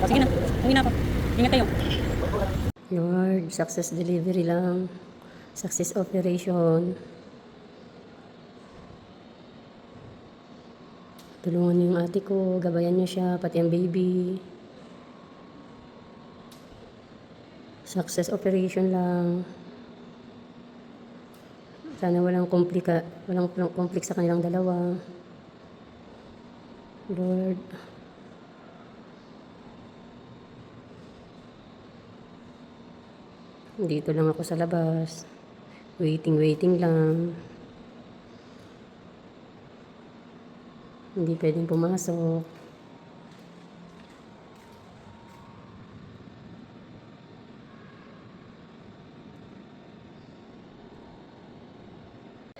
Sige na. Uwi na ako. Ingat kayo. Lord, success delivery lang. Success operation. Tulungan niyo yung ate ko. Gabayan niyo siya. Pati ang baby. Success operation lang. Sana walang conflict sa kanilang dalawa. Lord. Dito lang ako sa labas. Waiting lang. Hindi pwedeng pumasok.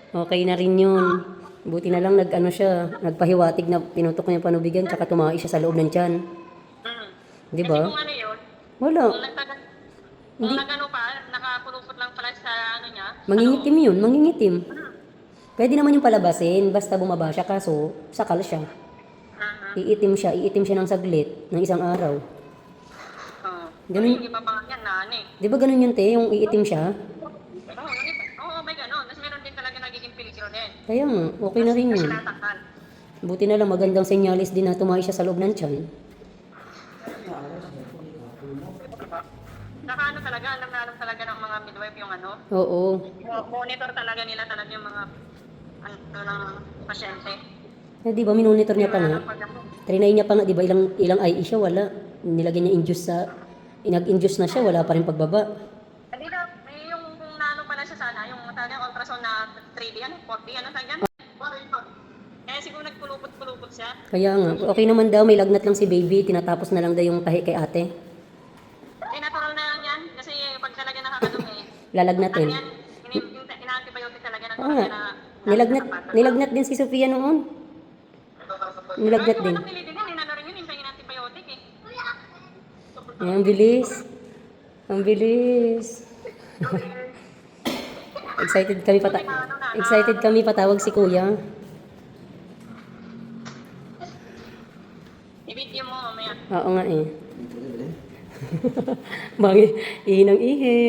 Okay na rin yun. Buti na lang nagpahiwatig na pinutok niya yung panubigan tsaka tumahi siya sa loob ng tiyan. Di ba? Kasi kung ano yun, Wala. kung nagano pa, nakapulupot lang pala sa ano niya. Mangingitim yun, mangingitim. Pwede naman yung palabasin, basta bumaba siya, kaso sakal siya. Iitim siya ng saglit, ng isang araw. Ganun. Yung iba pa nga yan, nani. Di ba ganun yun, te, yung iitim siya? Oo, may gano'n. Tapos meron din talaga nagiging peligro din. Kaya nga, okay na rin Kasi yun. natakal. Buti na lang magandang senyalis din na tumahi siya sa loob ng tiyan. Saka ano talaga, alam na alam talaga ng mga midwife yung ano. Oo. Monitor talaga nila talaga yung mga ano ng pasyente. Eh, di ba minonitor niya pa nga? Trinay niya pa nga, di ba ilang IE siya, wala. Nilagyan niya inag-induce na siya, wala pa rin pagbaba. Hindi na, may yung kung naano pala siya sana, yung talagang ultrasound na 3D, ano, 4D, ano tayo yan? Kaya siguro nagpulupot-pulupot siya. Kaya nga, okay naman daw, may lagnat lang si baby, tinatapos na lang daw yung tahi kay ate. Eh, natural na lang yan, kasi pag talaga nakakadumi, Lalagnatin. ano yan, ina-antibiotic talaga ng Oo nga, na nilagnat din si Sofia noon. Nilagnat din. Anak ni Lidin, inano rin yun, yung antibiotic eh. Ay, ang bilis. Ang bilis. Excited kami patawag si kuya. I-video mo mamaya. Oo nga eh. Bakit? Ihi ng ihi.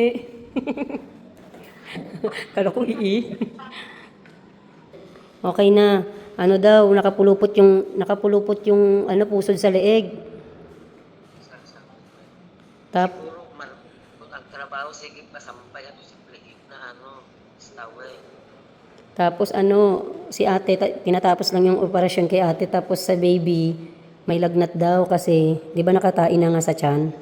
Kala ko ihi. Okay na. Ano daw, nakapulupot yung pusod sa leeg. Siguro ang trabaho sige pasampay ato sa plate na stawe. Tapos si ate, tinatapos lang yung operasyon kay ate, tapos sa baby, may lagnat daw kasi, di ba nakatain na nga sa tiyan?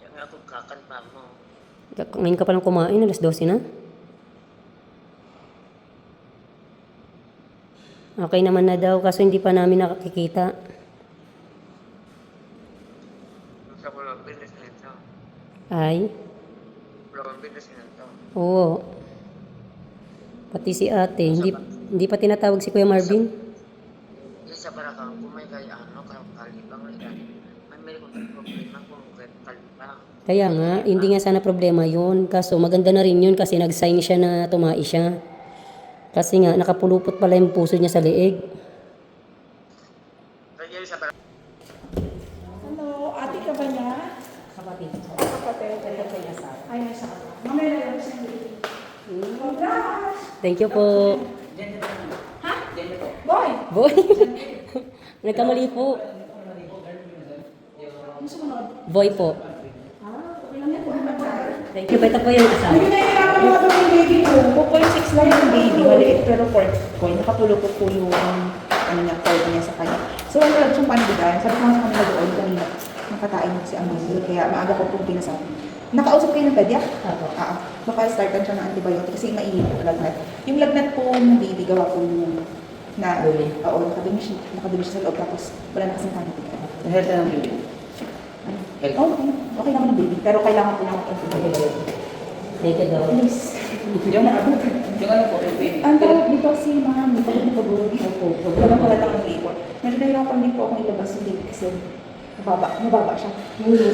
Kaya nga ako kakan pa mo. Ngayon ka palang kumain, alas 12 na? Okay naman na daw, kaso hindi pa namin nakakikita. Sa walang business nito. Ay? Walang business nito. Oo. Pati si ate, hindi pa tinatawag si Kuya Marvin. Isa para kang kumay kay kang kalibang lang. May meron kong problema kung kalibang. Kaya nga, hindi nga sana problema yun. Kaso maganda na rin yun kasi nag-sign siya na tumahi siya. Kasi nga, nakapulupot pala yung puso niya sa leeg. Kaya isa para Hello, ate ka ba niya? Kapatid. Kapatid. Ay, nasa ka. Mamaya na lang siya. Congrats! Thank you po. Ha? Boy! Boy! Nagkamali po. Ano sumunod? Boy po. Okay lang yan. Thank you. Ito po yung kasama. Hindi na hirapan mo ito yung baby ko. 2.6 lang yung baby. Maliit pero 4 ko. Nakapulupot po yung cord niya sa kanya. So, wala lang siyang panibigan. Sabi ko nga sa kanila doon kanina, nakatain mo si Amanda. Kaya maaga ko pong pinasabi. Nakausap kayo ng pedya? Apo. Oo. Baka startan siya ng antibiotic kasi mainit po lagnat. Yung lagnat po ng baby gawa po yung Dumi. Oo, nakadumi siya sa loob tapos wala na kasing panibigan. health ng baby. Ano? Health. Oh, okay naman ng baby. Pero kailangan po ng antibiotic. Thank you daw. Please. Yung ano po, baby. Ang tawag dito si ma'am, dito ko pagulog po. Wala pala lang ng labor. Medyo nahirapan din po akong ilabas yung baby kasi mababa siya.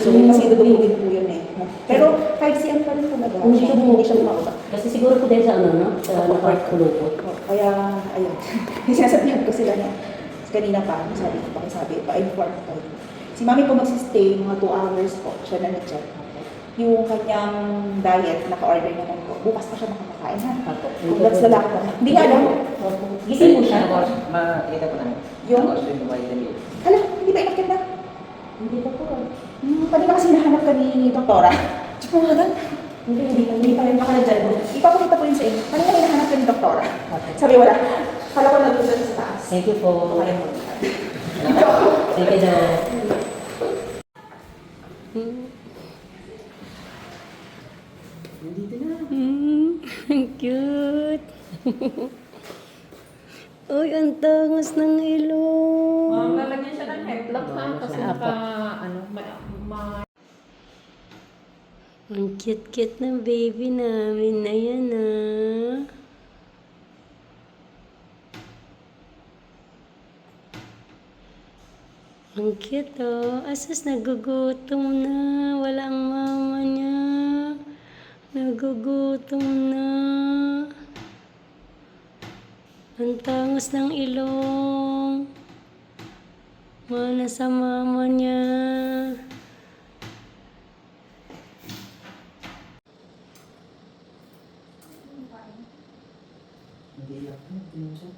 So, kasi dudugugin po yun eh. Pero 5 cm pa rin talaga. Hindi siya bumaba. Kasi siguro po din sa sa nakapulupot. Kaya, ayun. Sinasabihan ko sila na Kanina pa, sabi ko pa-inform ko kayo. Si mami po magsistay mga 2 hours po, siya na nag-check. Yung kanyang diet, naka-order naman po. Bukas pa siya makakakain ha. Congrats lalaki po. Hindi nga alam. Gising mo siya. Makikita ko na. Yung? Austrian white and milk. Hala, hindi ba inakit na? Hindi pa po. Kanina kasi nahanap ka ni Doktora. Tsaka nga lang. Hindi pa rin baka nandyan. Ipapakita ko yun sa inyo. Kanina may nahanap ka ni Doktora. Sabi wala. Kala ko nag-usap sa taas. Thank you po. Kaya mo. Thank you, Doc. Nandito na. Ang cute. Uy, ang tangos ng ilong. Lalagyan siya ng headlock ha, kasi Ang cute-cute ng baby namin. Ayan na. Ang cute oh. Asas nagugutom na. Walang mama niya. Nagugutom na. Ang tangos ng ilong. Mana sa mama niya. Hindi lang. Hindi siya.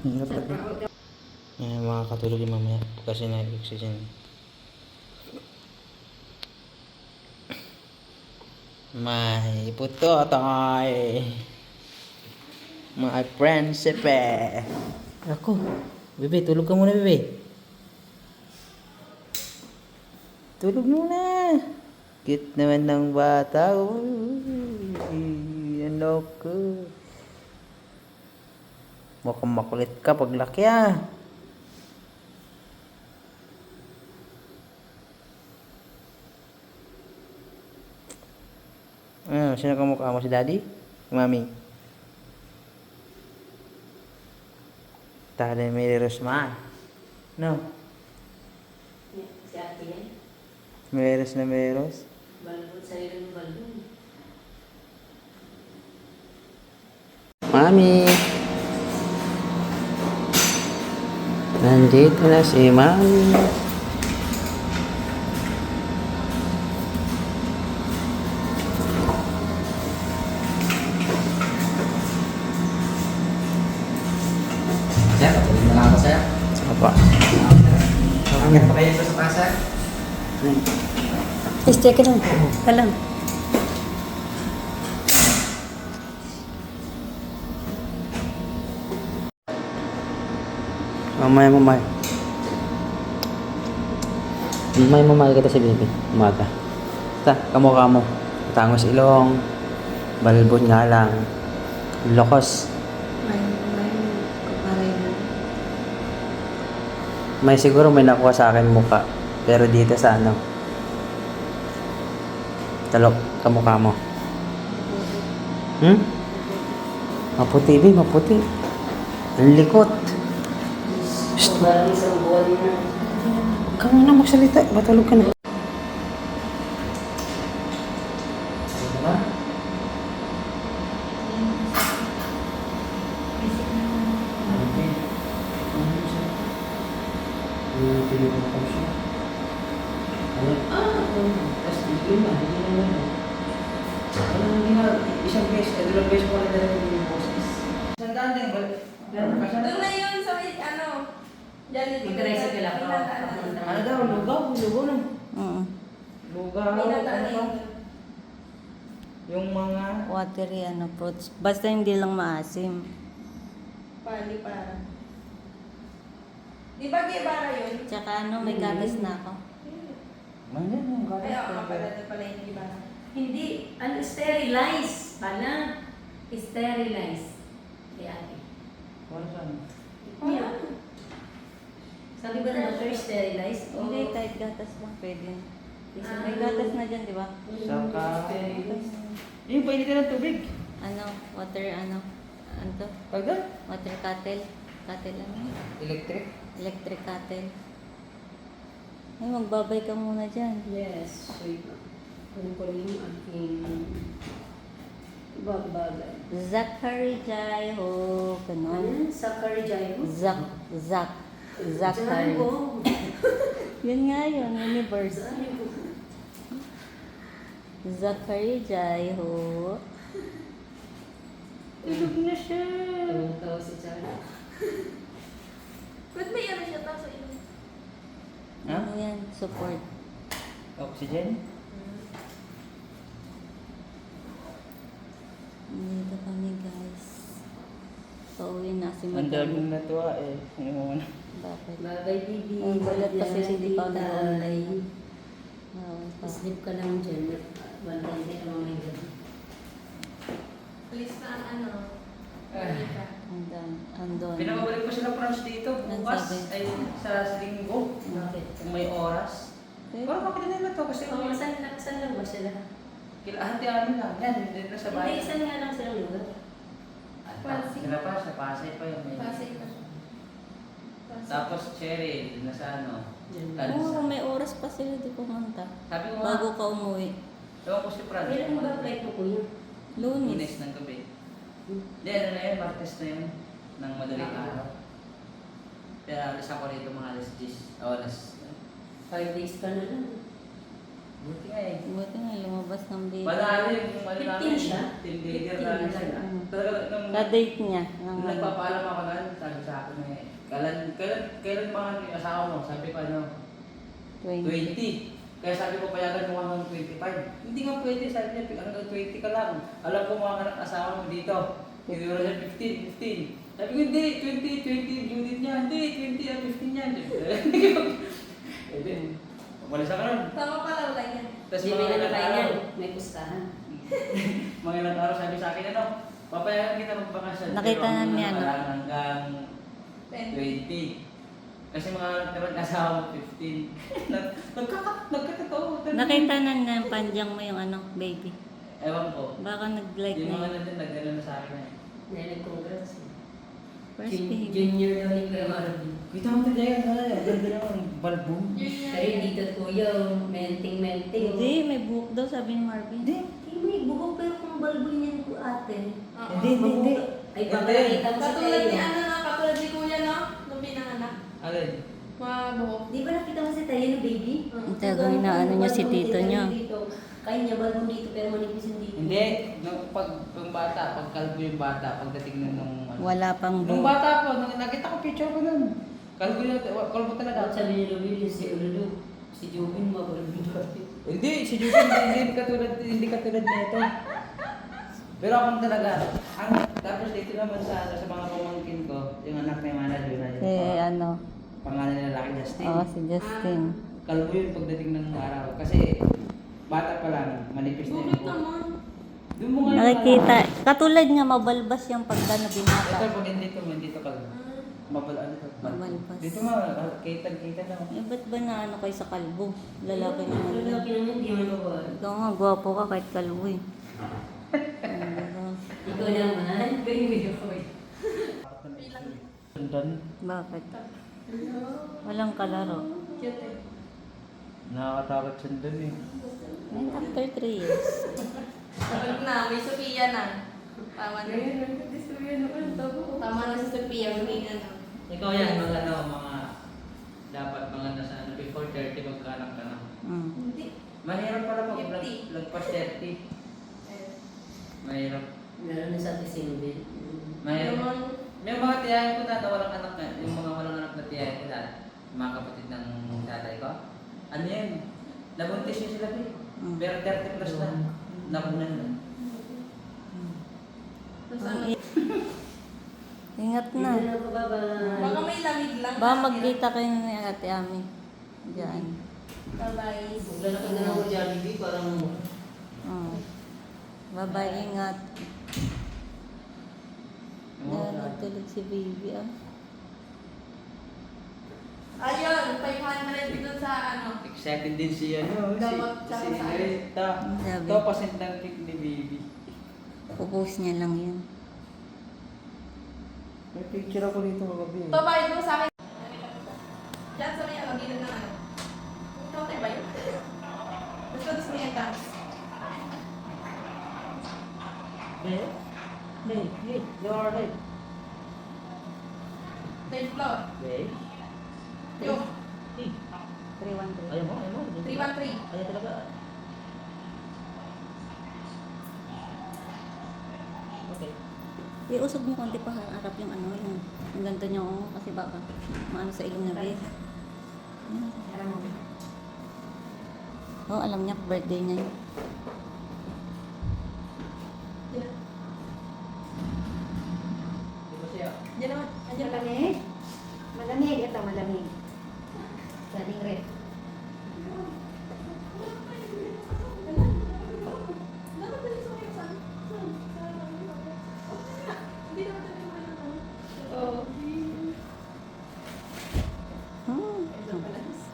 Hirap talaga. Makakatulog yung mamaya kasi na-oxygen. May puto tayo. My prinsipe. Ako. Bebe, tulog ka muna, bebe. Tulog muna. Cute naman ng bata. Yan loko. Mukhang makulit ka paglaki ah. Sino kamukha mo? Si Daddy? Si Mami? Tala may Rosman. No? Si ate yan. Meros na meros. Balbon, sarili ng balbon. Mami! Nandito na si Mami. Sir, patuloy na lang ako, sir. Apa? Bakit pa kayo sa pasa? Stay ka lang. Ka lang. Mamay. Mamay kita si Bibi. Umaga. Basta, kamukha mo. Tangos ilong. Balbon nga lang. Lokos. May siguro may nakuha sa akin muka. Pero dito sa ano. Talok, kamukha mo. Hmm? Maputi, babe, maputi. Ang likot. Parang isang buwan na. Huwag ka muna magsalita. Matulog ka na. Diba? Isang beses, dalawang beses ko na dalawa yung boses. Sandaan din, Doon na yun sa ano. Diyan yung Mag-tricycle ako. ano daw, lugaw, lugaw na. Oo. Lugaw, Pinataan ano pa? Yung mga... Watery, ano, fruits. Basta hindi lang maasim. Pali para. Di ba gibara yun? Tsaka ano, may gatas na ako. Manyan yung Ay, gatas. oo, pala na pala yung gibara. Hindi, ano, sterilize pala. Sterilize. Kaya ate. Para saan? Yeah. Sabi ba ng doctor, sterilize? O Hindi, kahit gatas lang pwede. May gatas na dyan, di ba? Saka... Yung painitin ng tubig. Ano, water, ano to? Pagda? Water kettle. Kettle ano? Electric. Electric kettle. Ay, magbabay ka muna dyan. Yes. Wait lang. Kung ko yung aking bagay. Zachary Jai ho. Ganon. Ano? Sakari Jairo? Zachary. Jairo. Yun nga yun, universe. Jairo. Zachary Jai ho. Tulog na siya. Tawag si Jairo. Ba't may ano siya tao sa ilong? Ha? Ano yan? Support. Oxygen? Dito kami guys. Pauwi na si Ang Madam. daming natuwa eh. Yung mga... Bakit? Babay, baby. Ang balat kasi Yan, hindi pa tita. nag-online. Oo, pa. Sleep ka lang dyan. Wala hindi ka mamay gabi. Please na ang ano. Andon. Pinababalik ko sila France dito. Ang Bukas sabi? ay sa linggo. Bakit? Kung may oras. Okay. Parang bakit nila to? Kasi Oh, saan lang ba sila? kilahati-amin lang. Yan, hindi na sa Hindi, bahay. saan nga lang silang lugar? Pasig. Sila pa, sa Pasay pa yun. May... Pasig pa. Tapos Cherry, na sa ano. Diyan. Tansa. Oo, may oras pa sila di pumunta. Sabi ko nga, Bago ka umuwi. ewan ko si Fran. Kailan ba flight mo kuya? Lunes. Lunes ng gabi. Hindi, ano na yun, Martes na yun. Ng madaling araw. Kaya alis ako rito mga alas 10. Alas. 5 days ka na lang. Buti nga eh. Buti nga, lumabas ng baby. Manalo yung ano 15 namin. siya? Team leader 15 namin na sila. lang. Talaga, nung Sa date niya. nung nagpapaalam ako na, sabi sa akin eh, kailan mga yung asawa mo? Sabi ko ano, 20. 20. Kaya sabi ko payagan mo hanggang 25. Hindi nga pwede, sabi niya hanggang 20 ka lang. Alam ko mga asawa mo dito. Tinuro niya 15, 15. Sabi ko hindi, 20 yung din niya. Hindi, 20 at 15 yan. Hindi. Umalis ako nun. Tama pala wala yan. Tapos Hindi, mga may ilang nakakain araw, yan. May pustahan. mga ilang araw sabi sa akin ano, papayagan kita magbakasyon. Nakita Pero na niya, no? wala hanggang 20. 20. Kasi mga naman asawa mo 15. Nagkakatotoo. Nakita na niya yung panjang mo yung ano, baby. Ewan ko. Baka nag-like Yung mga na yun. nandun, nag-ano na sa akin eh. Congrats. First baby. Junior daw ni Kuya Marvin. Kita mo tayo yan, ganda naman, balbong. Kayo dito kuya, menting-menting. Hindi, may buhok daw sabi ni Marvin. Hindi. Hindi, may buhok pero kung balboy niyan ko ate. Oo. Hindi. Ay, papakita mo sa Katulad ni tayo. ano na, katulad ni kuya no? Nung pinanganak. Alin? Mga buhok. Di ba nakita mo si tayo no baby? Ang tagay na ano niya si tito niya. Kaya niya balbon dito pero manipis yung dito. Hindi. Yung bata, pag kalbo yung bata, pagdating nung ano. Wala pang Nung buhok. bata po, nakita ko picture ko nun. Kalbo talaga. Dapat sabi ni Ruby, si Ululo, si Jubin mabalbon dati. Hindi, si Jubin hindi katulad nito. Pero ako talaga, tapos dito naman sa mga pamangkin ko, yung anak ni manager na Si ano, pangalan nila Lucky Justin. oo, si Justin. Kalbo yun pagdating ng araw. Kasi bata pa lang, manipis na yung Bakit buhok. naman? Doon mo nga Nakikita, katulad niya mabalbas yung pagka na binata. Ito pag hindi to kalbo. Mabalaan ito. Mabalpas. Dito nga, kita na. Eh, ba't ba na ano kayo sa kalbo? Lalaki naman. Lalaki naman, hindi mo babae. Ikaw nga, gwapo ka kahit kalbo eh. Ano ba? Ikaw naman, ganyan ko eh. Sundan. Bakit? Walang kalaro. Nakakatakot sundan eh. And after 3 years. Sabi na, may Sophia na. Tama na. Tama na si Sophia, may ano. Ikaw yan, mga dapat mga nasa ano, before 30 magkanak ka na. Mm. Hindi. Mahirap pala pag 50. lagpas 30. Mahirap. Meron na sa sinubin. Mahirap. May mga tiyahin ko na walang anak na, yung mga walang anak na tiyahin ko na, mga kapatid ng tatay ko. Ano yan? Nabuntis yun sila eh. Pero 30 plus na. Nakunan na. Tapos ano, Ingat na. Hindi na ako babay. baka may lamig lang. Baka magkita kayo ni Ate Ami. Diyan. Bye-bye. Lalaki na ako Jollibee, parang Oh. Bye-bye, ingat. Yan, nagtulog si baby ah. Ayun, 500 dun sa ano. Excited din si ano, Gamot si tsaka sa Rita. Sabi. Ito pasend ng cake ni baby. Pupost niya lang yan. May picture ako dito kagabi. Ito, bayad mo sa akin. Diyan sa may ano, gilid ng ano. Ito, tayo ba yun? Basta doon sa may entrance. Hey, you're right. Third floor. Hey. Yung 313. Ayaw mo. 313. Ayaw talaga. Okay. Iusog mo konti pa harap yung ano, yung ganito niyo oh, kasi baka maano sa ilong niya, babe. Oh, alam niya, birthday niya yun. Di ba siya? Diyan naman. Andiyan lang. Malamig. Malamig. Ito, malamig. Saling red.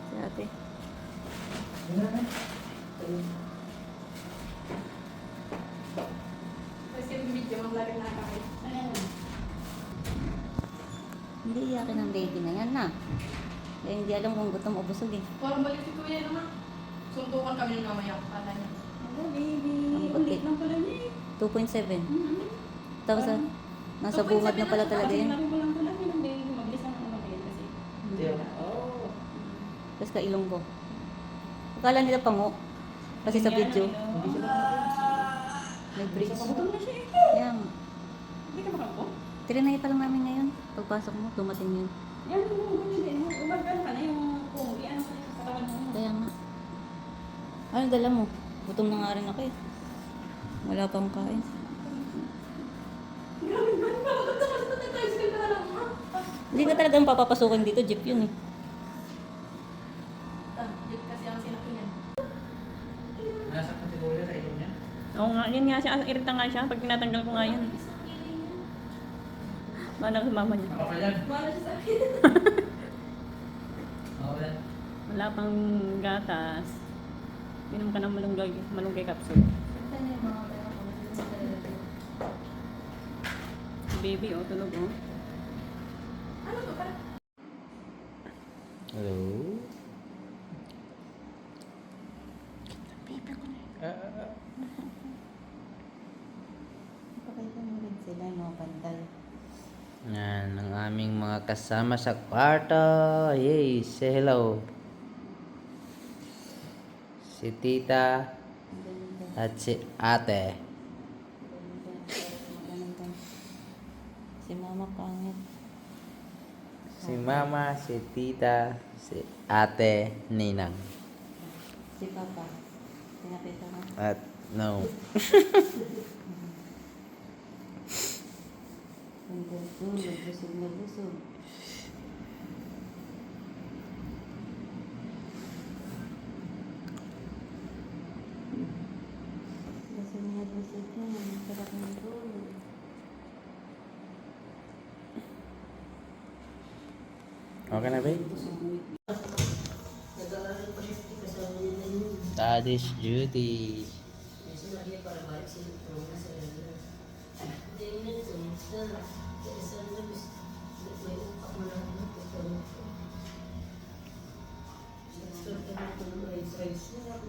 Si ate. Tapos yung video, mag-vlog na kami. Hindi iyakin ng baby na yan na. Kaya hindi alam kung gutom o busog eh. Parang balik si Kuya naman. Suntukan kami ng mamaya. Kala niya. Hello, baby. Ang kulit. Lang pala niya. 2.7. Tapos nasa bungad na pala talaga yun. Sabi ko lang pala niya. Hindi, mabilis ang ano ngayon kasi. Hindi. Oh. Tapos kailong ko. Akala nila pango. Kasi sa video. Hindi sila May bridge. Gutom na siya eh. Yan. Hindi ka makakbo? Trinay pa lang namin ngayon. Pagpasok mo, dumating yun. Yan, umagal ka na yung kung yan sa katawan mo. Kaya nga. Ano dala mo? Gutom na nga rin ako eh. Wala pang kain. Grabe ba? Bakit ka mas nag-tricycle ka na lang? Hindi ka talagang papapasukin dito, jeep yun eh. Yun kasi ang sinakinan. Nasa pa siguro sa ilong niya. Oo nga, yun nga siya. Irita nga siya pag tinatanggal ko nga yan. Manang sa mama niya. Ako yan. Wala siya sa akin. Ako yan. Wala pang gatas. Inom ka ng malunggay capsule. Baby, oh, tulog, oh. Ano to? Parang Hello? Ipakita mo rin sila yung mga pantay. Yan, ang aming mga kasama sa kwarto. Yay, say hello. Si tita at si ate. Si mama pangit. Si mama, si tita, si ate, ninang. Si papa. Pinakita mo. At no. Ang tulog, busog na busog. Busog na busog yan. Sarap ng tulog. Okay na, babe? Nag-aaral pa siya kasama niya na yun. Daddy's duty. Sinabi niya para balik sa sa hindi na ito. Sa labis. May upak mo lang na ito. Sa